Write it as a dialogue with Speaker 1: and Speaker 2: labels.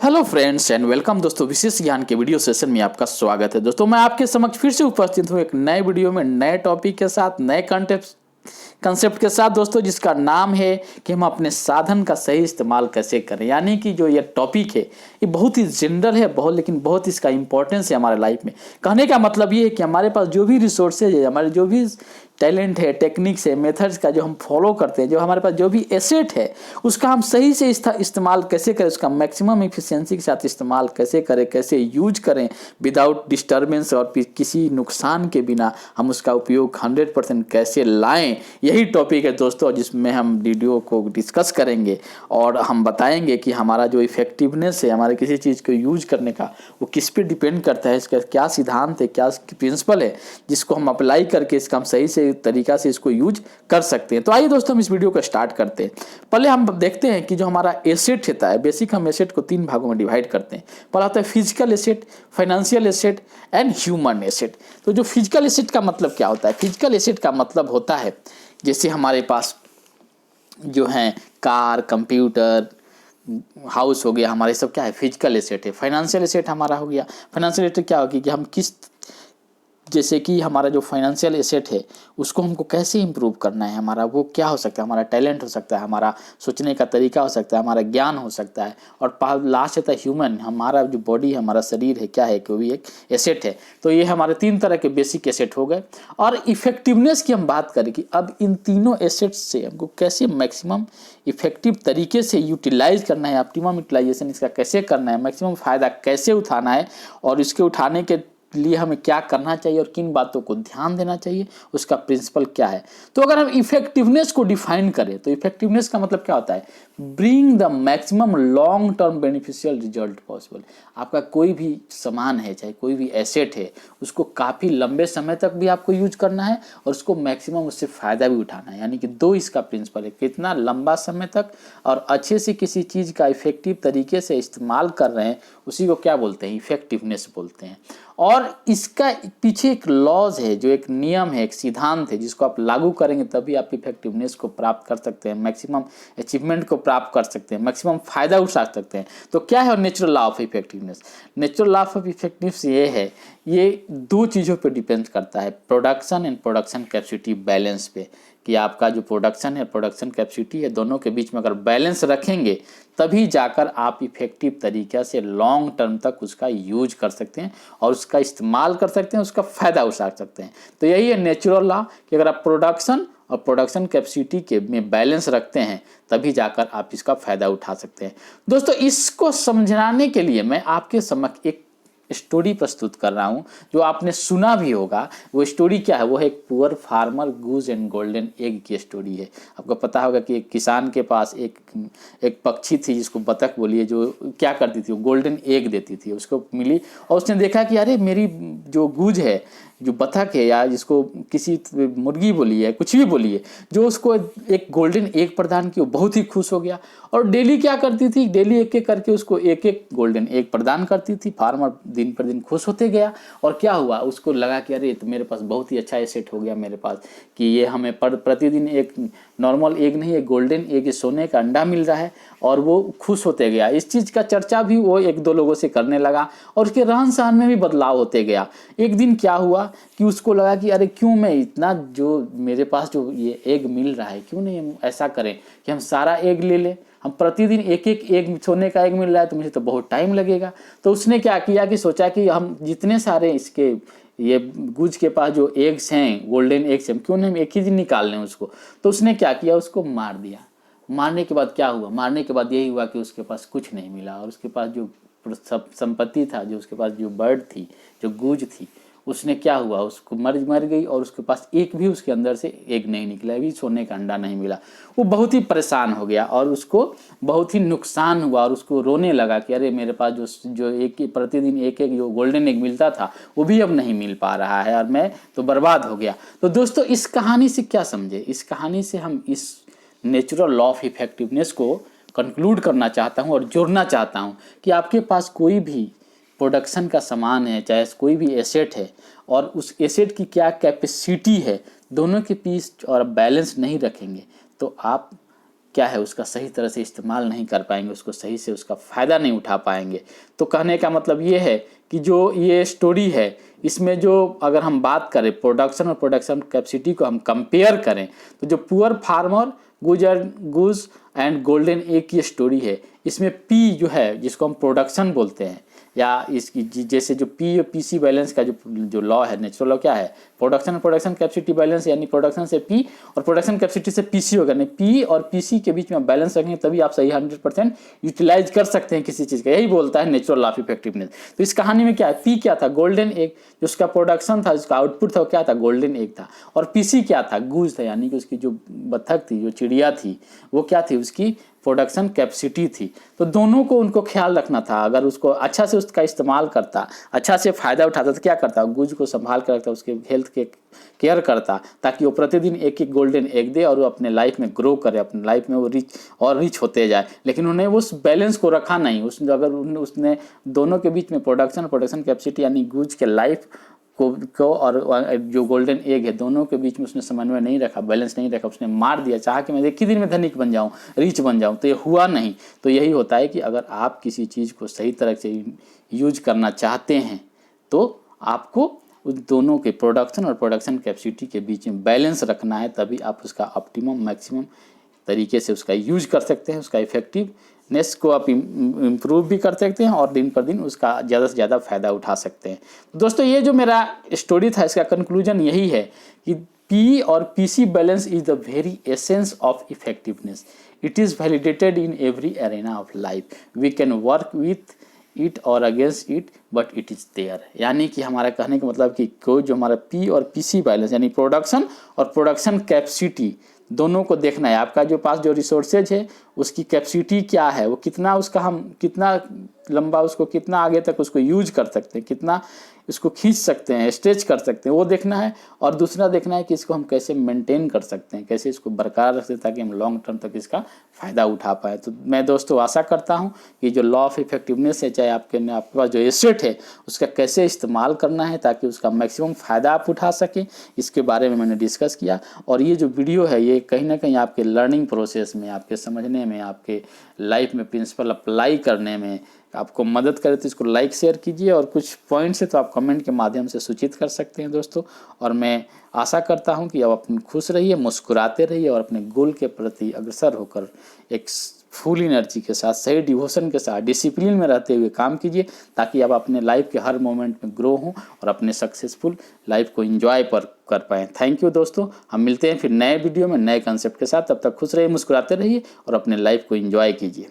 Speaker 1: Hello friends and welcome दोस्तों, विशेष ज्ञान के वीडियो सेशन में आपका स्वागत है। दोस्तों मैं आपके समक्ष फिर से उपस्थित हूँ एक नए वीडियो में, नए टॉपिक के साथ, नए कंसेप्ट के साथ दोस्तों, जिसका नाम है कि हम अपने साधन का सही इस्तेमाल कैसे करें। यानी कि जो ये टॉपिक है ये बहुत ही जनरल है, लेकिन बहुत इसका इंपॉर्टेंस है हमारे लाइफ में। कहने का मतलब ये है कि हमारे पास जो भी रिसोर्सेज है, हमारे जो भी टैलेंट है, टेक्निक्स है, मेथड्स का जो हम फॉलो करते हैं, जो हमारे पास जो भी एसेट है, उसका हम सही से इस्तेमाल कैसे करें, उसका मैक्सिमम एफिशिएंसी के साथ इस्तेमाल कैसे करें, कैसे यूज करें विदाउट डिस्टर्बेंस और किसी नुकसान के बिना हम उसका उपयोग 100% कैसे लाएं, यही टॉपिक है दोस्तों, जिसमें हम वीडियो को डिस्कस करेंगे और हम बताएंगे कि हमारा जो इफेक्टिवनेस है हमारे किसी चीज़ को यूज करने का, वो किस पे डिपेंड करता है, इसका क्या सिद्धांत है, क्या प्रिंसिपल है, जिसको हम अप्लाई करके इसका हम सही से तरीका से इसको यूज कर सकते हैं। तो आइए दोस्तों हम इस वीडियो को स्टार्ट करते हैं। पहले हम देखते हैं कि जो हमारा एसेट होता है, बेसिक हम एसेट को 3 भागों में डिवाइड करते हैं। पहला होता है physical asset, financial asset and human asset. तो जो फिजिकल एसेट का मतलब क्या होता है? फिजिकल एसेट का मतलब होता है जैसे हमारे पास जो है कार, कंप्यूटर, हाउस हो गया, हमारे सब क्या है, फिजिकल एसेट है। फाइनेंशियल एसेट हमारा हो गया, फाइनेंशियल एसेट क्या होगी कि हम किस, जैसे कि हमारा जो फाइनेंशियल एसेट है उसको हमको कैसे इंप्रूव करना है, हमारा वो क्या हो सकता है, हमारा टैलेंट हो सकता है, हमारा सोचने का तरीका हो सकता है, हमारा ज्ञान हो सकता है। और लास्ट होता है ह्यूमन, हमारा जो बॉडी है, हमारा शरीर है, क्या है कि वो भी एक एसेट है। तो ये हमारे 3 तरह के बेसिक एसेट हो गए। और इफेक्टिवनेस की हम बात करें कि अब इन तीनों एसेट्स से हमको कैसे मैक्सिमम इफेक्टिव तरीके से यूटिलाइज करना है, ऑप्टिमम यूटिलाइजेशन इसका कैसे करना है, मैक्सिमम फ़ायदा कैसे उठाना है, और इसके उठाने के लिए हमें क्या करना चाहिए और किन बातों को ध्यान देना चाहिए, उसका प्रिंसिपल क्या है। तो अगर हम इफेक्टिवनेस को डिफाइन करें तो इफेक्टिवनेस का मतलब क्या होता है? Bring the maximum long term beneficial result possible. आपका कोई भी सामान है, चाहे कोई भी एसेट है, उसको काफ़ी लंबे समय तक भी आपको यूज करना है और उसको मैक्सिमम उससे फ़ायदा भी उठाना है। यानी कि 2 इसका प्रिंसिपल है, कितना लंबा समय तक और अच्छे से किसी चीज़ का इफेक्टिव तरीके से इस्तेमाल कर रहे हैं, उसी को क्या बोलते हैं? इफेक्टिवनेस बोलते हैं। और इसका पीछे एक लॉज है, जो एक नियम है, एक सिद्धांत है, जिसको आप लागू करेंगे तभी आप इफेक्टिवनेस को प्राप्त कर सकते हैं, मैक्सिमम अचीवमेंट को प्राप्त कर सकते हैं, मैक्सिमम फायदा उठा सकते हैं। तो क्या है natural law of effectiveness? Natural law of effectiveness ये है, ये 2 चीज़ों पे डिपेंड करता है, production and production capacity balance पे, कि आपका जो प्रोडक्शन है, प्रोडक्शन कैपेसिटी है, दोनों के बीच में अगर बैलेंस रखेंगे तभी जाकर आप इफेक्टिव तरीक़े से लॉन्ग टर्म तक उसका यूज कर सकते हैं और उसका इस्तेमाल कर सकते हैं, उसका फ़ायदा उठा सकते हैं। तो यही है नेचुरल लॉ कि अगर आप प्रोडक्शन और प्रोडक्शन कैपेसिटी के में बैलेंस रखते हैं तभी जाकर आप इसका फ़ायदा उठा सकते हैं। दोस्तों इसको समझाने के लिए मैं आपके समक्ष एक स्टोरी प्रस्तुत कर रहा हूँ, जो आपने सुना भी होगा। वो स्टोरी क्या है? वो है एक poor farmer goose and golden egg की स्टोरी है। आपको पता होगा कि एक किसान के पास एक पक्षी थी, जिसको बतख बोलिए, जो क्या करती थी, वो गोल्डन एग देती थी, उसको मिली। और उसने देखा कि अरे मेरी जो गूज है, जो बतख है, या जिसको किसी मुर्गी बोलिए, कुछ भी बोलिए, जो उसको एक गोल्डन एग प्रदान की, वो बहुत ही खुश हो गया। और डेली क्या करती थी, डेली एक एक करके उसको एक एक गोल्डन एग प्रदान करती थी। फार्मर दिन पर दिन खुश होते गया। और क्या हुआ, उसको लगा कि अरे तो मेरे पास बहुत ही अच्छा एसेट हो गया मेरे पास, कि ये हमें प्रतिदिन एक नॉर्मल एग नहीं, एक गोल्डन एग, सोने का अंडा मिल रहा है। और वो खुश होते गया। इस चीज़ का चर्चा भी वो 1-2 लोगों से करने लगा और उसके रहन सहन में भी बदलाव होते गया। एक दिन क्या हुआ कि उसको लगा कि अरे क्यों मैं इतना, जो मेरे पास जो ये एग मिल रहा है, क्यों नहीं हम ऐसा करें कि हम सारा एग ले लें। हम प्रतिदिन एक एक एग, सोने का एग मिल रहा है तो मुझे तो बहुत टाइम लगेगा। तो उसने क्या किया कि सोचा कि हम जितने सारे इसके ये गुज के पास जो एग्स हैं, गोल्डन एग्स हैं, क्यों नहीं हम एक ही दिन निकाल लें उसको। तो उसने क्या किया, उसको मार दिया। मारने के बाद क्या हुआ? मारने के बाद यही हुआ कि उसके पास कुछ नहीं मिला, और उसके पास जो संपत्ति था, जो उसके पास जो बर्ड थी, जो गूज थी, उसने क्या हुआ, उसको मर गई। और उसके पास एक भी उसके अंदर से एग नहीं निकला, अभी सोने का अंडा नहीं मिला। वो बहुत ही परेशान हो गया और उसको बहुत ही नुकसान हुआ और उसको रोने लगा कि अरे मेरे पास जो एक प्रतिदिन एक एक जो गोल्डन एग मिलता था, वो भी अब नहीं मिल पा रहा है और मैं तो बर्बाद हो गया। तो दोस्तों इस कहानी से क्या समझे? इस कहानी से हम इस नेचुरल लॉ ऑफ इफेक्टिवनेस को कंक्लूड करना चाहता हूं और जोड़ना चाहता हूं कि आपके पास कोई भी प्रोडक्शन का सामान है, चाहे कोई भी एसेट है, और उस एसेट की क्या कैपेसिटी है, दोनों के बीच और बैलेंस नहीं रखेंगे तो आप क्या है उसका सही तरह से इस्तेमाल नहीं कर पाएंगे, उसको सही से उसका फ़ायदा नहीं उठा पाएंगे। तो कहने का मतलब ये है कि जो ये स्टोरी है इसमें जो अगर हम बात करें प्रोडक्शन और प्रोडक्शन कैपेसिटी को हम कंपेयर करें तो जो पुअर फार्मर गुज एंड गोल्डन एग की स्टोरी है, इसमें पी जो है जिसको हम प्रोडक्शन बोलते हैं या इसकी जैसे जो पी पीसी बैलेंस का जो लॉ है, नेचुरल लॉ क्या है, प्रोडक्शन कैपेसिटी बैलेंस, यानी प्रोडक्शन से पी और प्रोडक्शन कैपेसिटी से पीसी होगा। नहीं, पी और पीसी के बीच में बैलेंस रखेंगे तभी आप सही 100% यूटिलाइज कर सकते हैं किसी चीज़ का। यही बोलता है नेचुरल लॉ ऑफ इफेक्टिवनेस। तो इस कहानी में क्या है, पी क्या था, गोल्डन एग, जो उसका प्रोडक्शन था, जिसका आउटपुट था वो क्या था, गोल्डन एग था। और पीसी क्या था, गूज था, यानी कि उसकी जो बत्तख थी, जो चिड़िया थी, वो क्या थी, उसकी प्रोडक्शन कैपेसिटी थी। तो दोनों को उनको ख्याल रखना था। अगर उसको अच्छा से उसका इस्तेमाल करता, अच्छा से फ़ायदा उठाता तो क्या करता, गुज को संभाल कर रखता, उसके हेल्थ के केयर करता, ताकि वो प्रतिदिन एक एक गोल्डन एग दे और वो अपने लाइफ में ग्रो करे, अपने लाइफ में वो रिच होते जाए। लेकिन उन्हें उस बैलेंस को रखा नहीं। उसने दोनों के बीच में प्रोडक्शन कैपेसिटी यानी गुज के लाइफ को और जो गोल्डन एग है दोनों के बीच में उसने समन्वय नहीं रखा, बैलेंस नहीं रखा। उसने मार दिया, चाहा कि मैं एक ही दिन में धनिक बन जाऊं, रिच बन जाऊं, तो ये हुआ नहीं। तो यही होता है कि अगर आप किसी चीज़ को सही तरह से यूज करना चाहते हैं तो आपको उन दोनों के प्रोडक्शन और प्रोडक्शन कैपेसिटी के बीच में बैलेंस रखना है, तभी आप उसका ऑप्टिमम मैक्सिमम तरीके से उसका यूज कर सकते हैं। उसका इफेक्टिवनेस को आप इम्प्रूव भी कर सकते हैं और दिन पर दिन उसका ज़्यादा से ज़्यादा फ़ायदा उठा सकते हैं। दोस्तों, ये जो मेरा स्टोरी था इसका कंक्लूजन यही है कि पी और PC balance is the very essence of effectiveness. It is validated in every arena of life. We can work with it और against it but it is there. यानी कि हमारा कहने का मतलब कि कोई जो हमारा पी और पीसी बैलेंस यानी प्रोडक्शन और प्रोडक्शन कैपेसिटी दोनों को देखना है। आपका जो पास जो रिसोर्सेज है उसकी कैपेसिटी क्या है, वो कितना, उसका हम कितना लंबा उसको, कितना आगे तक उसको यूज कर सकते हैं, कितना इसको खींच सकते हैं, स्ट्रेच कर सकते हैं, वो देखना है। और दूसरा देखना है कि इसको हम कैसे मेंटेन कर सकते हैं, कैसे इसको बरकरार रख सकते हैं ताकि हम लॉन्ग टर्म तक इसका फ़ायदा उठा पाए। तो मैं दोस्तों आशा करता हूँ कि जो लॉ ऑफ इफेक्टिवनेस है, चाहे आपके पास जो एसेट है उसका कैसे इस्तेमाल करना है ताकि उसका मैक्सिमम फ़ायदा आप उठा सकें, इसके बारे में मैंने डिस्कस किया। और ये जो वीडियो है ये कहीं ना कहीं आपके लर्निंग प्रोसेस में, आपके समझने में, आपके लाइफ में प्रिंसिपल अप्लाई करने में आपको मदद करे तो इसको लाइक शेयर कीजिए। और कुछ पॉइंट्स है तो आप कमेंट के माध्यम से सूचित कर सकते हैं दोस्तों। और मैं आशा करता हूं कि आप अपने खुश रहिए, मुस्कुराते रहिए और अपने गोल के प्रति अग्रसर होकर एक फुल एनर्जी के साथ, सही डिवोशन के साथ, डिसिप्लिन में रहते हुए काम कीजिए ताकि आप अपने लाइफ के हर मोमेंट में ग्रो हों और अपने सक्सेसफुल लाइफ को एंजॉय कर पाएँ। थैंक यू दोस्तों, हम मिलते हैं फिर नए वीडियो में नए कंसेप्ट के साथ। तब तक खुश रहिए, मुस्कुराते रहिए और अपने लाइफ को एंजॉय कीजिए।